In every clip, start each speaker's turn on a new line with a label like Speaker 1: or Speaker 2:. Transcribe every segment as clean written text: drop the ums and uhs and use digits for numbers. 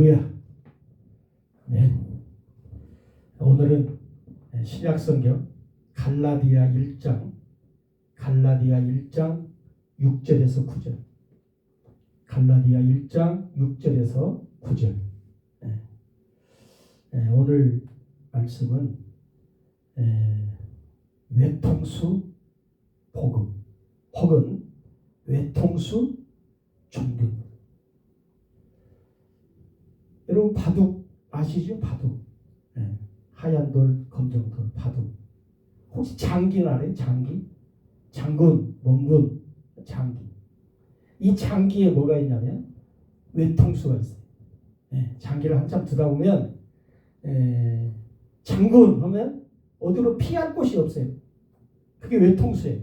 Speaker 1: 할렐루야. 네. 오늘은 신약성경 갈라디아 1장 6절에서 9절. 갈라디아 1장 6절에서 9절. 오늘 말씀은 외통수 복음 혹은 외통수 종교. 여러분 바둑 아시죠? 바둑. 하얀 돌, 검정 돌, 바둑. 혹시 장기는 알아요? 장기? 장군, 멍군, 장기. 이 장기에 뭐가 있냐면 외통수가 있어요. 장기를 한참 두다 보면 장군 하면 어디로 피할 곳이 없어요. 그게 외통수예요.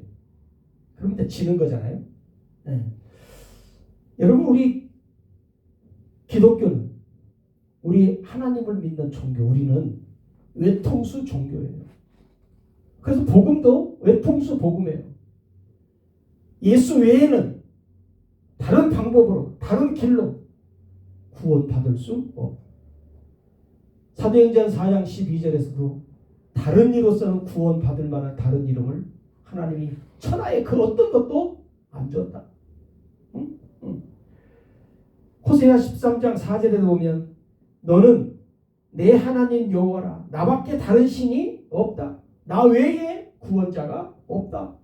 Speaker 1: 그럼 이제 지는 거잖아요. 여러분 우리 기독교는 우리 하나님을 믿는 종교, 우리는 외통수 종교예요. 그래서 복음도 외통수 복음이에요. 예수 외에는 다른 방법으로, 다른 길로 구원받을 수 없고, 사도행전 4장 12절에서도 다른 이로서는 구원받을 만한 다른 이름을 하나님이 천하에 그 어떤 것도 안 줬다. 호세아 13장 4절에 보면 너는 내 하나님 여호와라. 나밖에 다른 신이 없다. 나 외에 구원자가 없다.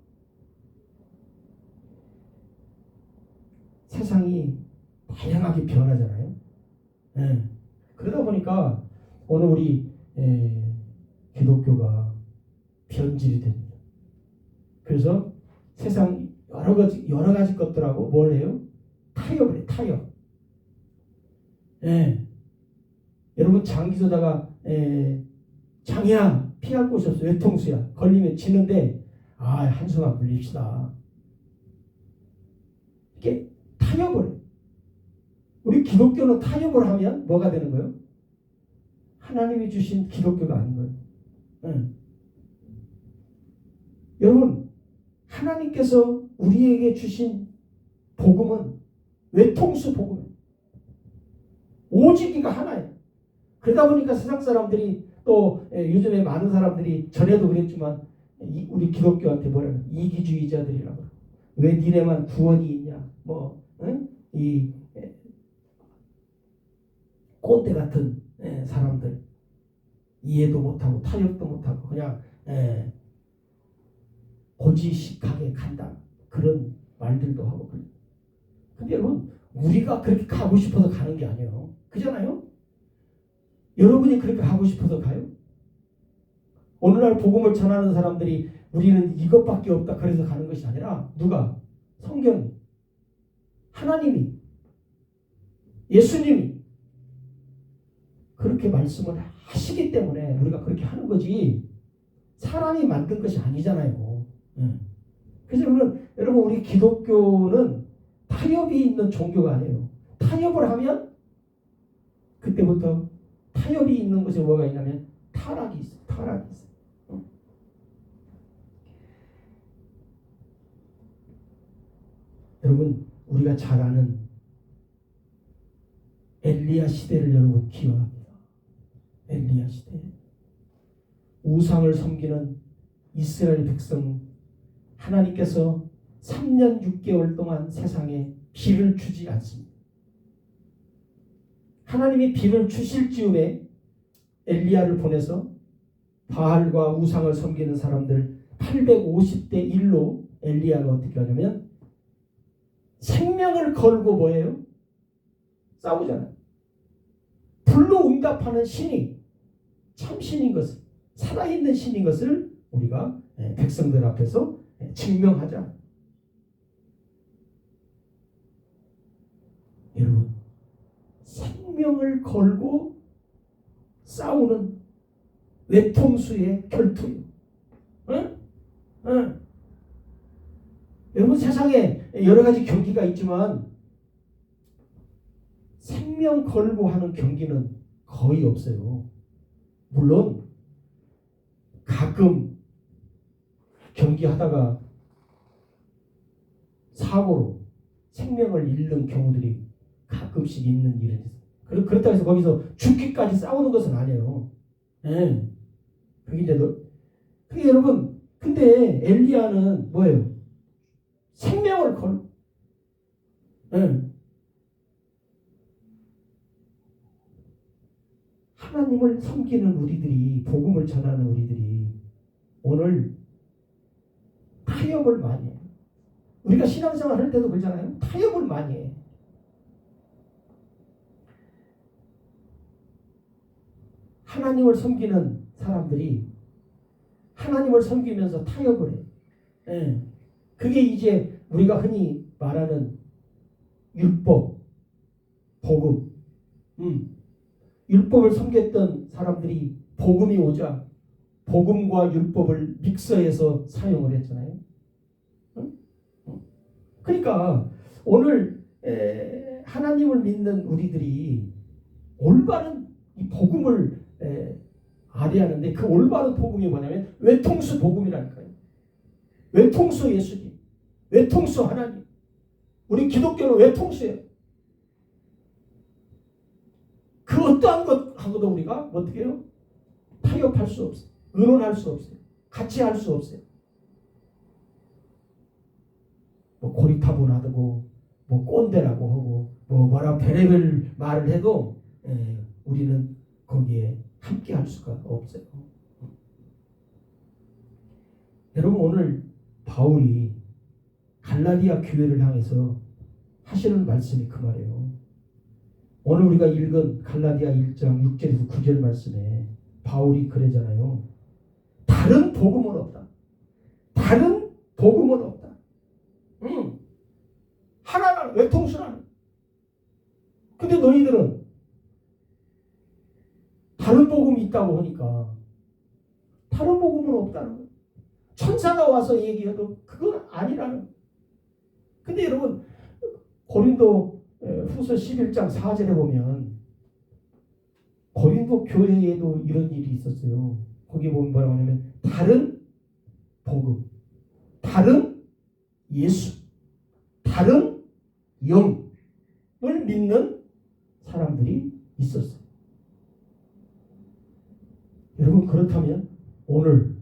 Speaker 1: 세상이 다양하게 변하잖아요. 그러다 보니까 오늘 우리 기독교가 변질이 됩니다. 그래서 세상 여러 가지 것들하고 뭘 해요? 타협을 해요. 타협. 여러분 장기 두다가 장이야 피할 곳이 없어. 외통수야. 걸리면 지는데 한숨만 물립시다. 이게 타협을 해요. 우리 기독교는 타협을 하면 뭐가 되는 거예요? 하나님이 주신 기독교가 아닌 거예요. 여러분 하나님께서 우리에게 주신 복음은 외통수 복음이에요. 오직 이가 하나예요. 그러다 보니까 세상 사람들이 또 요즘에 많은 사람들이 전에도 그랬지만 우리 기독교한테 뭐라고 이기주의자들이라고. 왜 니네만 구원이 있냐. 이 꼰대 같은 사람들 이해도 못하고 타협도 못하고 그냥 고지식하게 간다. 그런 말들도 하고 그래요. 근데 여러분 우리가 그렇게 가고 싶어서 가는 게 아니에요. 그잖아요? 여러분이 그렇게 가고 싶어서 가요? 오늘날 복음을 전하는 사람들이 우리는 이것밖에 없다 그래서 가는 것이 아니라 누가? 성경이, 하나님이, 예수님이 그렇게 말씀을 하시기 때문에 우리가 그렇게 하는 거지 사람이 만든 것이 아니잖아요. 그래서 여러분 우리 기독교는 타협이 있는 종교가 아니에요. 타협을 하면 그때부터 타협이 있는 곳에 뭐가 있냐면 타락이 있어요. 타락이 있어요. 여러분 우리가 잘 아는 엘리야 시대를 여러분 기억합니다. 엘리야 시대. 우상을 섬기는 이스라엘 백성 하나님께서 3년 6개월 동안 세상에 비를 주지 않습니다. 하나님이 비를 주실 즈음에 엘리야를 보내서 바알과 우상을 섬기는 사람들 850대 1로 엘리야가 어떻게 하냐면 생명을 걸고 뭐예요? 싸우잖아요. 불로 응답하는 신이 참 신인 것을, 살아있는 신인 것을 우리가 백성들 앞에서 증명하자. 여러분 생명을 걸고 싸우는 외통수의 결투예요. 여러분 세상에 여러 가지 경기가 있지만 생명 걸고 하는 경기는 거의 없어요. 물론 가끔 경기하다가 사고로 생명을 잃는 경우들이 가끔씩 있는 일은 있어요. 그렇다고 해서 거기서 죽기까지 싸우는 것은 아니에요. 예. 그게 이제 그게 여러분, 근데 엘리야는 뭐예요? 생명을 걸. 예. 하나님을 섬기는 우리들이, 복음을 전하는 우리들이 오늘 타협을 많이 해요. 우리가 신앙생활 할 때도 그러잖아요. 타협을 많이 해. 하나님을 섬기는 사람들이 하나님을 섬기면서 타협을 해. 예. 그게 이제 우리가 흔히 말하는 율법, 복음. 율법을 섬겼던 사람들이 복음이 오자 복음과 율법을 믹서해서 사용을 했잖아요. 그러니까 오늘 하나님을 믿는 우리들이 올바른 이 복음을 아뢰하는데, 그 올바른 복음이 뭐냐면 외통수 복음이라니까요. 외통수 예수님, 외통수 하나님. 우리 기독교는 외통수예요. 그 어떠한 것하고도 우리가 어떻게 해요? 타협할 수 없어요. 의논할 수 없어요. 같이 할 수 없어요. 뭐 고리타분하다고, 뭐 꼰대라고 하고, 뭐라 별의별 말을 해도 우리는 거기에 함께 할 수가 없어요. 여러분, 오늘 바울이 갈라디아 교회를 향해서 하시는 말씀이 그 말이에요. 오늘 우리가 읽은 갈라디아 1장 6절에서 9절 말씀에 바울이 그러잖아요. 다른 복음은 없다. 다른 복음은 없다. 하나는 외통수라는. 근데 너희들은 다른 복음이 있다고 하니까 다른 복음은 없다는 거예요. 천사가 와서 얘기해도 그건 아니라는. 근데 여러분, 고린도 후서 11장 4절에 보면 고린도 교회에도 이런 일이 있었어요. 거기 보면 뭐라고 하냐면 다른 복음, 다른 예수, 다른 영을 믿는 사람들이 있었어요. 여러분, 그렇다면 오늘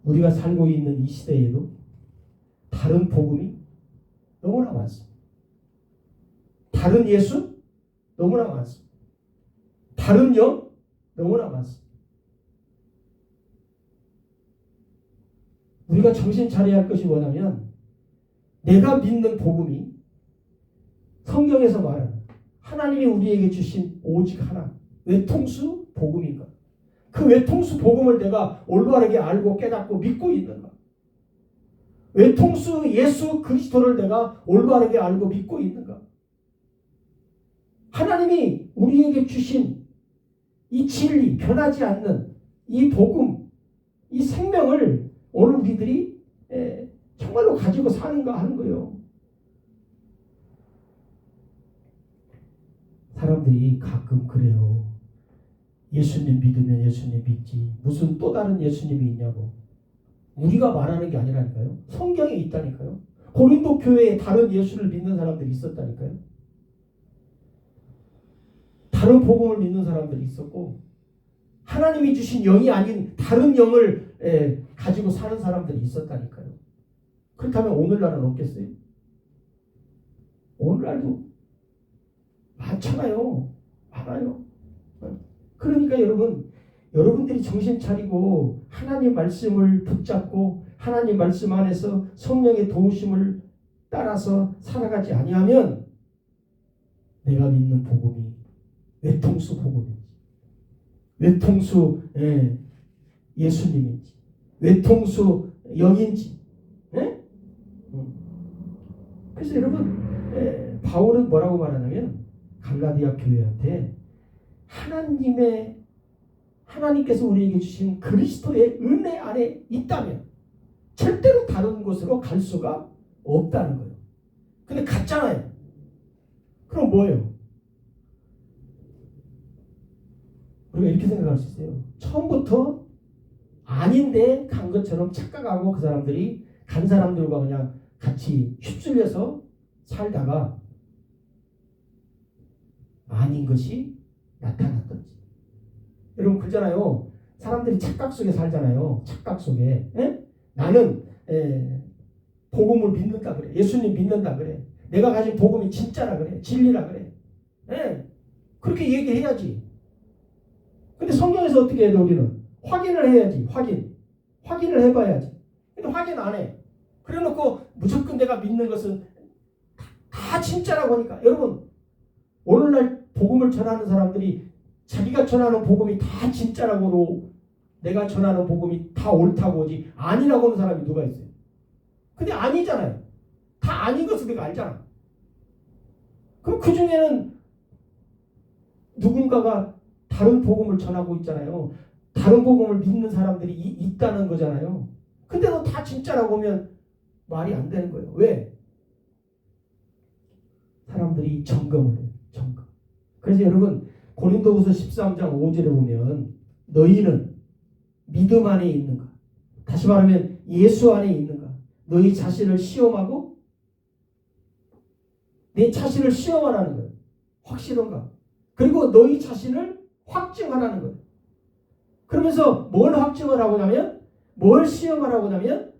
Speaker 1: 우리가 살고 있는 이 시대에도 다른 복음이 너무나 많습니다. 다른 예수 너무나 많습니다. 다른 영 너무나 많습니다. 우리가 정신 차려야 할 것이 뭐냐면, 내가 믿는 복음이 성경에서 말하는 하나님이 우리에게 주신 오직 하나, 외통수 복음인가? 그 외통수 복음을 내가 올바르게 알고 깨닫고 믿고 있는가? 외통수 예수 그리스도를 내가 올바르게 알고 믿고 있는가? 하나님이 우리에게 주신 이 진리, 변하지 않는 이 복음, 이 생명을 오늘 우리들이 정말로 가지고 사는가 하는 거예요. 사람들이 가끔 그래요. 예수님 믿으면 예수님 믿지, 무슨 또 다른 예수님이 있냐고. 우리가 말하는 게 아니라니까요. 성경에 있다니까요. 고린도 교회에 다른 예수를 믿는 사람들이 있었다니까요. 다른 복음을 믿는 사람들이 있었고, 하나님이 주신 영이 아닌 다른 영을 가지고 사는 사람들이 있었다니까요. 그렇다면 오늘날은 없겠어요? 오늘날도 많잖아요. 많아요. 그러니까 여러분들이 정신 차리고 하나님 말씀을 붙잡고 하나님 말씀 안에서 성령의 도우심을 따라서 살아가지 아니하면 내가 믿는 복음이 외통수 복음인지, 외통수 예수님인지, 외통수 영인지. 그래서 여러분, 바울은 뭐라고 말하냐면 갈라디아 교회한테 하나님께서 우리에게 주신 그리스도의 은혜 안에 있다면 절대로 다른 곳으로 갈 수가 없다는 거예요. 근데 갔잖아요. 그럼 뭐예요? 우리가 이렇게 생각할 수 있어요. 처음부터 아닌데 간 것처럼 착각하고 그 사람들이 간 사람들과 그냥 같이 휩쓸려서 살다가 아닌 것이 나타났던지. 여러분 그러잖아요. 사람들이 착각 속에 살잖아요. 착각 속에. 에? 나는 복음을 믿는다 그래. 예수님 믿는다 그래. 내가 가진 복음이 진짜라 그래. 진리라 그래. 에? 그렇게 얘기해야지. 근데 성경에서 어떻게 해야 돼 우리는? 확인을 해야지. 확인을 해봐야지. 근데 확인 안 해. 그래놓고 무조건 내가 믿는 것은 다 진짜라고 하니까 여러분 오늘날 복음을 전하는 사람들이 자기가 전하는 복음이 다 진짜라고 내가 전하는 복음이 다 옳다고 하지 아니라고 하는 사람이 누가 있어요? 근데 아니잖아요. 다 아닌 것을 내가 알잖아. 그럼 그 중에는 누군가가 다른 복음을 전하고 있잖아요. 다른 복음을 믿는 사람들이 있다는 거잖아요. 근데도 다 진짜라고 하면 말이 안 되는 거예요. 왜? 사람들이 점검을 해요. 점검. 그래서 여러분 고린도후서 13장 5절에 보면 너희는 믿음 안에 있는가? 다시 말하면 예수 안에 있는가? 너희 자신을 시험하고 내 자신을 시험하라는 거예요. 확실한가? 그리고 너희 자신을 확증하라는 거예요. 그러면서 뭘 확증을 하고 나면 뭘 시험하라고 하면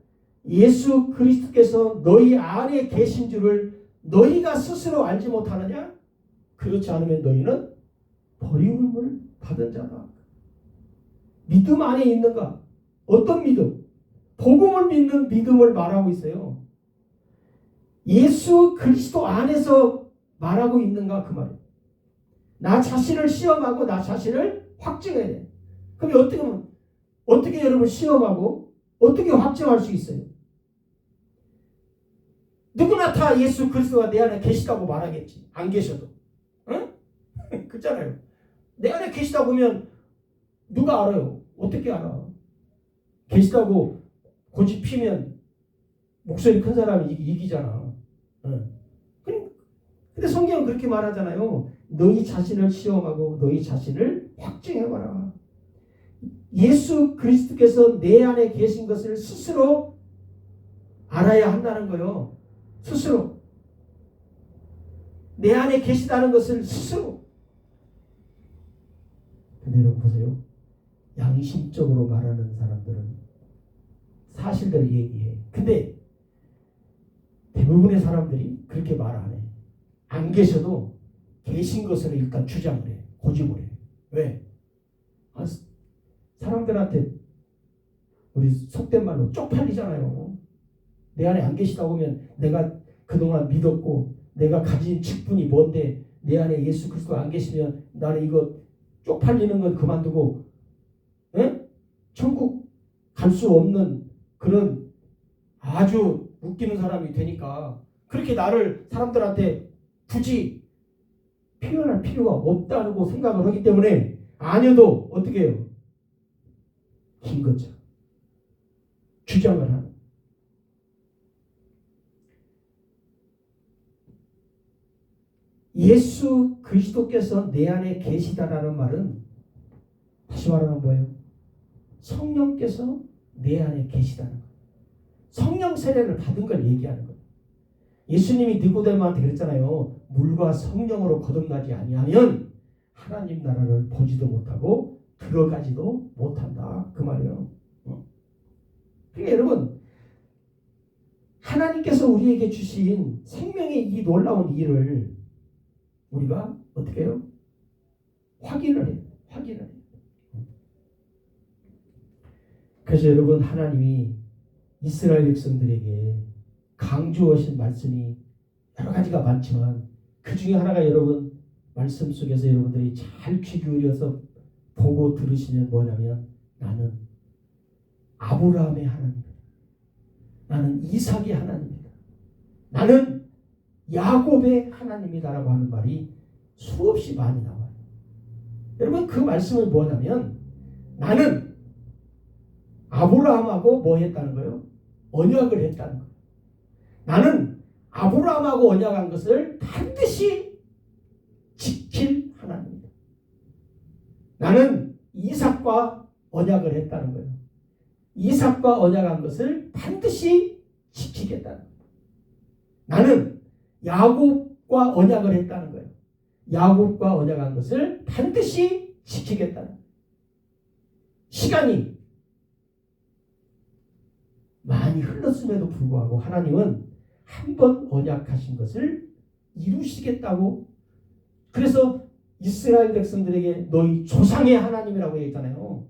Speaker 1: 예수 그리스도께서 너희 안에 계신 줄을 너희가 스스로 알지 못하느냐? 그렇지 않으면 너희는 버림을 받은 자다. 믿음 안에 있는가? 어떤 믿음? 복음을 믿는 믿음을 말하고 있어요. 예수 그리스도 안에서 말하고 있는가 그 말이에요. 나 자신을 시험하고 나 자신을 확증해야 돼. 그럼 어떻게 여러분 시험하고 어떻게 확증할 수 있어요? 누구나 다 예수 그리스도가 내 안에 계시다고 말하겠지. 안 계셔도. 응? 그렇잖아요. 내 안에 계시다고 하면 누가 알아요? 어떻게 알아? 계시다고 고집 피면 목소리 큰 사람이 이기잖아. 응. 근데 성경은 그렇게 말하잖아요. 너희 자신을 시험하고 너희 자신을 확증해봐라. 예수 그리스도께서 내 안에 계신 것을 스스로 알아야 한다는 거예요. 스스로. 내 안에 계시다는 것을 스스로. 근데 여러분 보세요. 양심적으로 말하는 사람들은 사실대로 얘기해. 근데 대부분의 사람들이 그렇게 말 안 해. 안 계셔도 계신 것을 일단 주장을 해. 고집을 해. 왜? 사람들한테 우리 속된 말로 쪽팔리잖아요. 내 안에 안 계시다고 하면 내가 그동안 믿었고 내가 가진 직분이 뭔데 내 안에 예수 그리스도가 안 계시면 나는 이거 쪽팔리는 건 그만두고 천국 갈 수 없는 그런 아주 웃기는 사람이 되니까 그렇게 나를 사람들한테 굳이 표현할 필요가 없다고 생각을 하기 때문에 아니어도 어떻게 해요? 긴 거죠. 주장을 하는. 예수 그리스도께서 내 안에 계시다라는 말은 다시 말하면 뭐예요? 성령께서 내 안에 계시다는 거예요. 성령 세례를 받은 걸 얘기하는 거예요. 예수님이 니고데모한테 그랬잖아요. 물과 성령으로 거듭나지 아니하면 하나님 나라를 보지도 못하고 들어가지도 못한다. 그 말이에요. 그러니까 여러분 하나님께서 우리에게 주신 생명의 이 놀라운 일을 우리가 어떻게 해요? 확인을 해요. 그래서 여러분 하나님이 이스라엘 백성들에게 강조하신 말씀이 여러 가지가 많지만 그 중에 하나가 여러분 말씀 속에서 여러분들이 잘 귀 기울여서 보고 들으시면 뭐냐면 나는 아브라함의 하나님이다. 나는 이삭의 하나님이다. 나는 야곱의 하나님이다라고 하는 말이 수없이 많이 나와요. 여러분 그 말씀은 뭐냐면 나는 아브라함하고 뭐 했다는 거예요? 언약을 했다는 거예요. 나는 아브라함하고 언약한 것을 반드시 지킬 하나님이다. 나는 이삭과 언약을 했다는 거예요. 이삭과 언약한 것을 반드시 지키겠다는 거예요. 나는 야곱과 언약을 했다는 거예요. 야곱과 언약한 것을 반드시 지키겠다는 시간이 많이 흘렀음에도 불구하고 하나님은 한 번 언약하신 것을 이루시겠다고. 그래서 이스라엘 백성들에게 너희 조상의 하나님이라고 얘기했잖아요.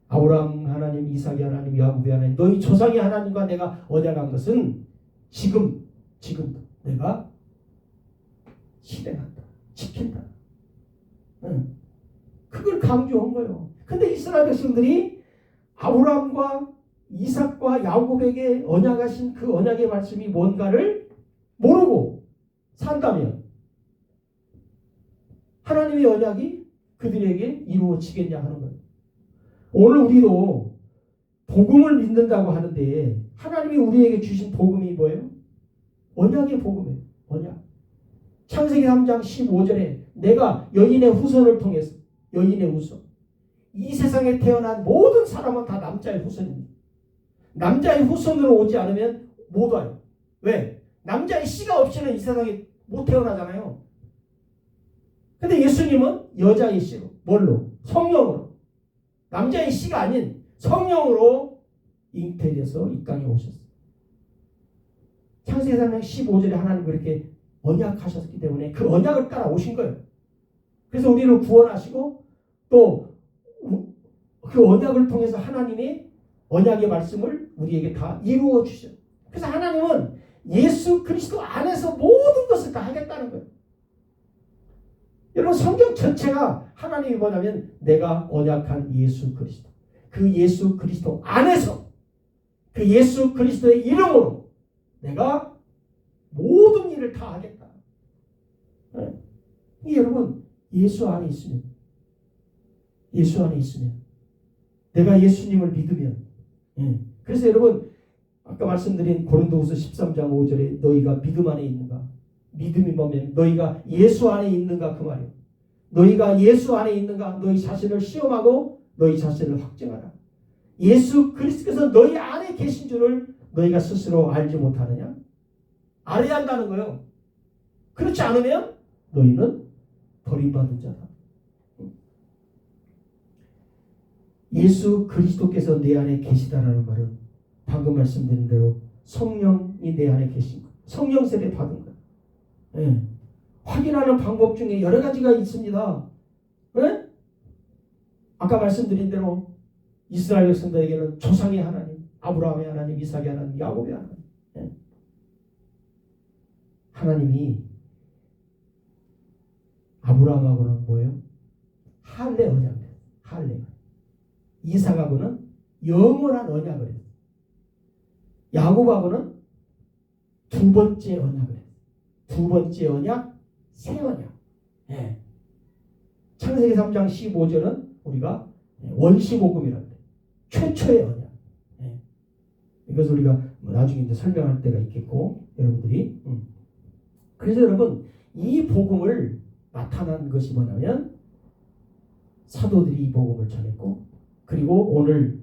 Speaker 1: 아브라함 하나님, 이삭의 하나님, 야곱의 하나님, 너희 조상의 하나님과 내가 언약한 것은 지금 내가 실행한다, 지킨다. 그걸 강조한 거예요. 근데 이스라엘 백성들이 아브라함과 이삭과 야곱에게 언약하신 그 언약의 말씀이 뭔가를 모르고 산다면 하나님의 언약이 그들에게 이루어지겠냐 하는 거예요. 오늘 우리도 복음을 믿는다고 하는데 하나님이 우리에게 주신 복음이 뭐예요? 언약의 복음이에요. 언약. 창세기 3장 15절에 내가 여인의 후손을 통해서, 여인의 후손, 이 세상에 태어난 모든 사람은 다 남자의 후손입니다. 남자의 후손으로 오지 않으면 못 와요. 왜? 남자의 씨가 없이는 이 세상에 못 태어나잖아요. 근데 예수님은 여자의 씨로, 뭘로? 성령으로. 남자의 씨가 아닌 성령으로 잉태돼서 이 땅에 오셨어요. 창세기 3장 15절에 하나님 그렇게 언약하셨기 때문에 그 언약을 따라 오신 거예요. 그래서 우리를 구원하시고 또 그 언약을 통해서 하나님의 언약의 말씀을 우리에게 다 이루어 주셔요. 그래서 하나님은 예수 그리스도 안에서 모든 것을 다 하겠다는 거예요. 여러분 성경 전체가 하나님이 뭐냐면 내가 언약한 예수 그리스도, 그 예수 그리스도 안에서 그 예수 그리스도의 이름으로 내가 모든 일을 다 하겠다. 여러분 예수 안에 있으면 내가 예수님을 믿으면 그래서 여러분 아까 말씀드린 고린도후서 13장 5절에 너희가 믿음 안에 있는가? 믿음이 뭐면 너희가 예수 안에 있는가 그 말이에요. 너희가 예수 안에 있는가? 너희 자신을 시험하고 너희 자신을 확증하라. 예수 그리스도께서 너희 안에 계신 줄을 너희가 스스로 알지 못하느냐? 알아야 한다는 거예요. 그렇지 않으면 너희는 버림받은 자다. 예수 그리스도께서 내 안에 계시다라는 말은 방금 말씀드린 대로 성령이 내 안에 계신 것, 성령 세례 받은 것. 확인하는 방법 중에 여러 가지가 있습니다. 아까 말씀드린 대로 이스라엘 백성들에게는 조상의 하나님, 아브라함의 하나님, 이삭의 하나님, 야곱의 하나님. 하나님이 아브라함하고는 뭐예요? 할례 언약을. 할례. 이삭하고는 영원한 언약을 했어요. 야곱하고는 두 번째 언약을 했어요. 두 번째 언약, 새 언약. 창세기 3장 15절은 우리가 원시복음이라고 해요. 최초의 언약. 이것을 우리가 나중에 이제 설명할 때가 있겠고, 여러분들이. 그래서 여러분, 이 복음을 나타난 것이 뭐냐면, 사도들이 이 복음을 전했고, 그리고 오늘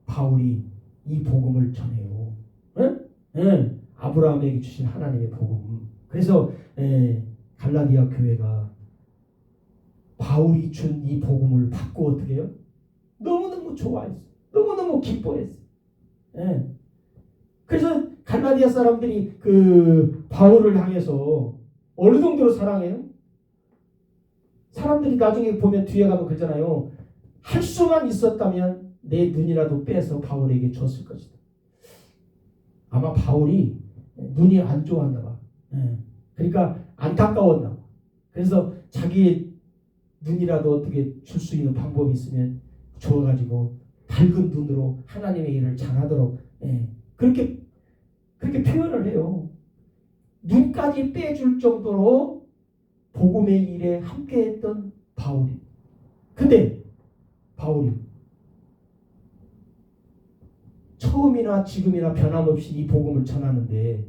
Speaker 1: 바울이 이 복음을 전해요. 아브라함에게 주신 하나님의 복음. 그래서 갈라디아 교회가 바울이 준 이 복음을 받고 어떻게 해요? 너무너무 좋아했어요. 너무너무 기뻐했어요. 그래서 갈라디아 사람들이 그 바울을 향해서 어느 정도로 사랑해요? 사람들이 나중에 보면 뒤에 가면 그러잖아요. 할 수만 있었다면 내 눈이라도 빼서 바울에게 줬을 것이다. 아마 바울이 눈이 안 좋았나 봐. 그러니까 안타까웠나 봐. 그래서 자기의 눈이라도 어떻게 줄 수 있는 방법이 있으면 줘가지고 밝은 눈으로 하나님의 일을 잘하도록 그렇게 표현을 해요. 눈까지 빼줄 정도로 복음의 일에 함께했던 바울이. 근데 바울이 처음이나 지금이나 변함없이 이 복음을 전하는데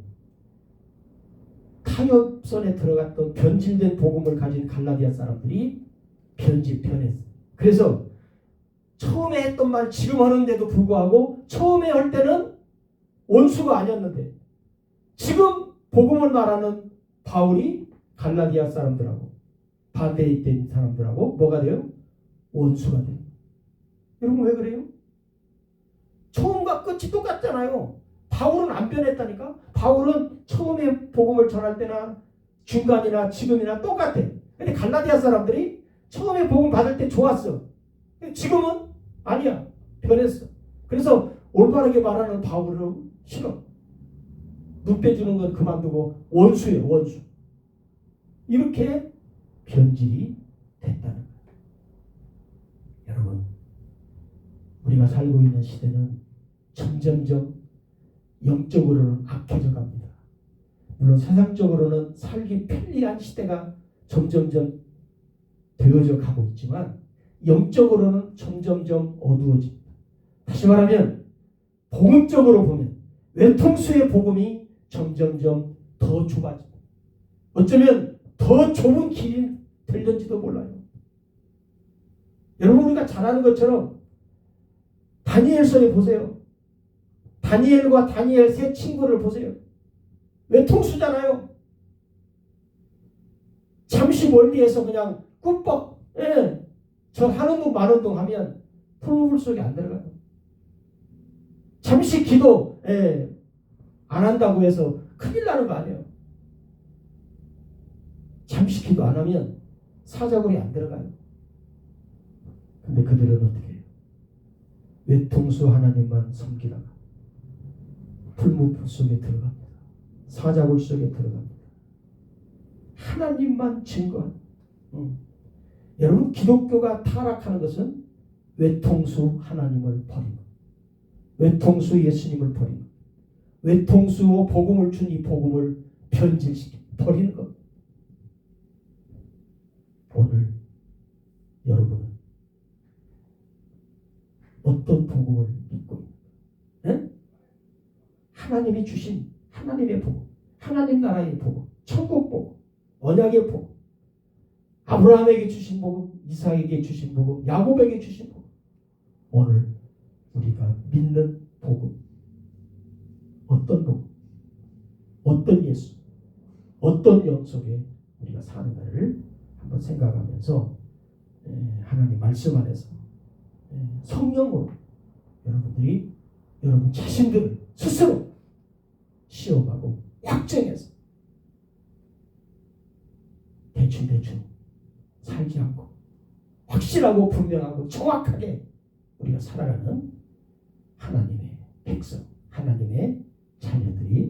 Speaker 1: 타협선에 들어갔던 변질된 복음을 가진 갈라디아 사람들이 변했어요. 그래서 처음에 했던 말 지금 하는데도 불구하고 처음에 할 때는 원수가 아니었는데 지금 복음을 말하는 바울이 갈라디아 사람들하고 반대에 있던 사람들하고 뭐가 돼요? 원수가 돼요. 여러분 왜 그래요? 처음과 끝이 똑같잖아요. 바울은 안 변했다니까. 바울은 처음에 복음을 전할 때나 중간이나 지금이나 똑같아. 근데 갈라디아 사람들이 처음에 복음 받을 때 좋았어. 지금은 아니야. 변했어. 그래서 올바르게 말하는 바울은 싫어. 눈 빼주는 건 그만두고 원수예요. 원수. 이렇게 변질이 됐다는 거예요. 여러분, 우리가 살고 있는 시대는 점점점 영적으로는 악해져 갑니다. 물론 세상적으로는 살기 편리한 시대가 점점점 되어져 가고 있지만 영적으로는 점점점 어두워집니다. 다시 말하면 복음적으로 보면 외통수의 복음이 점점점 더 좁아집니다. 어쩌면 더 좁은 길이 될는지도 몰라요. 여러분 우리가 잘 아는 것처럼 다니엘서에 보세요. 다니엘과 다니엘 세 친구를 보세요. 외통수잖아요. 잠시 멀리에서 그냥 꿀뻑 저 하는 둥 마는 둥 하면 풀물 속에 안 들어가요. 잠시 기도 안 한다고 해서 큰일 나는 거 아니에요. 잠시 기도 안 하면 사자굴이 안 들어가요. 근데 그들은 어떻게 해요? 외통수 하나님만 섬기다가 풀무풀 속에 들어갑니다. 사자굴 속에 들어갑니다. 하나님만 증거하는. 여러분 기독교가 타락하는 것은 외통수 하나님을 버린 것. 외통수 예수님을 버린 것. 외통수로 복음을 준 이 복음을 변질시켜 버리는 것. 오늘 여러분은 어떤 복음을 믿고 있는가? 하나님이 주신 하나님의 복음, 하나님 나라의 복음, 천국 복음, 언약의 복음, 아브라함에게 주신 복음, 이삭에게 주신 복음, 야곱에게 주신 복음. 오늘 우리가 믿는 복음, 어떤 복음, 어떤 예수, 어떤 영 속에 우리가 사는가를 한번 생각하면서 하나님 말씀 안에서 성령으로 여러분들이 여러분 자신들을 스스로 시험하고 확정해서 대충 살지 않고 확실하고 분명하고 정확하게 우리가 살아가는 하나님의 백성, 하나님의 자녀들이